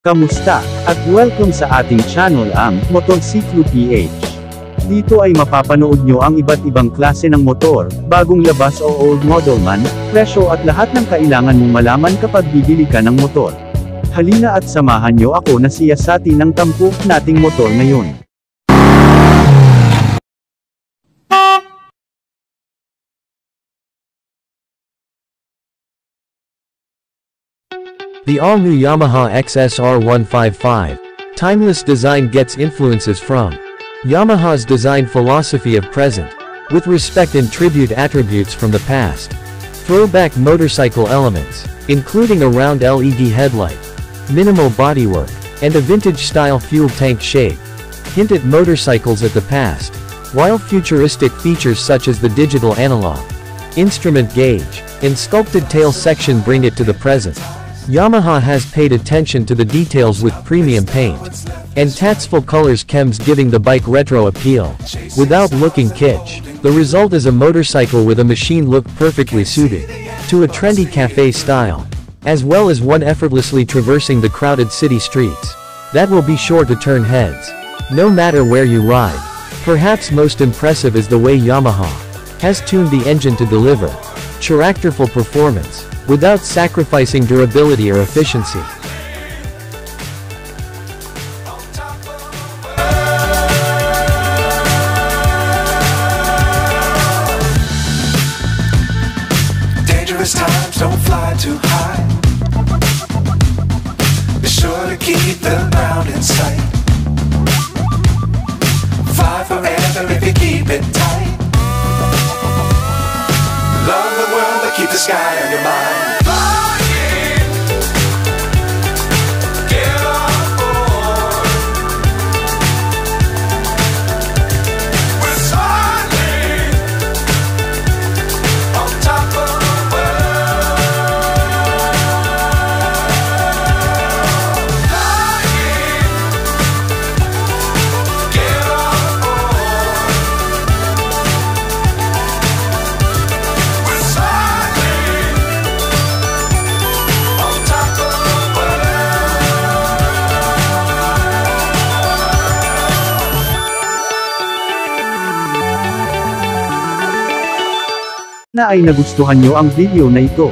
Kamusta? At welcome sa ating channel ang Motorsiklo PH. Dito ay mapapanood nyo ang iba't ibang klase ng motor, bagong labas o old model man, presyo at lahat ng kailangan mong malaman kapag bibili ka ng motor. Halina at samahan nyo ako na siyasatin ng tampok nating motor ngayon. The all-new Yamaha XSR 155. Timeless design gets influences from Yamaha's design philosophy of present, with respect and tribute attributes from the past. Throwback motorcycle elements, including a round LED headlight, minimal bodywork, and a vintage-style fuel tank shape, hint at motorcycles at the past, while futuristic features such as the digital analog, instrument gauge, and sculpted tail section bring it to the present. Yamaha has paid attention to the details with premium paint and tasteful colors chems giving the bike retro appeal. Without looking kitsch, the result is a motorcycle with a machine look perfectly suited to a trendy cafe style, as well as one effortlessly traversing the crowded city streets that will be sure to turn heads, no matter where you ride. Perhaps most impressive is the way Yamaha has tuned the engine to deliver characterful performance without sacrificing durability or efficiency. Dangerous times, don't fly too high. Be sure to keep the ground in sight. Fly forever if you keep it tight. Love the world, but keep the sky on your mind. Na ay nagustuhan nyo ang video na ito.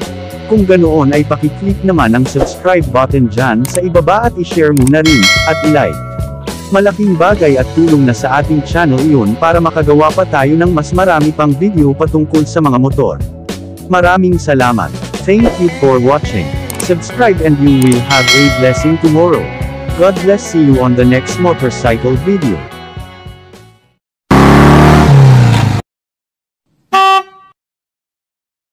Kung ganoon ay pakiclick naman ang subscribe button dyan sa ibaba at ishare mo na rin, at like. Malaking bagay at tulong na sa ating channel iyon para makagawa pa tayo ng mas marami pang video patungkol sa mga motor. Maraming salamat. Thank you for watching. Subscribe and you will have a blessing tomorrow. God bless, see you on the next motorcycle video.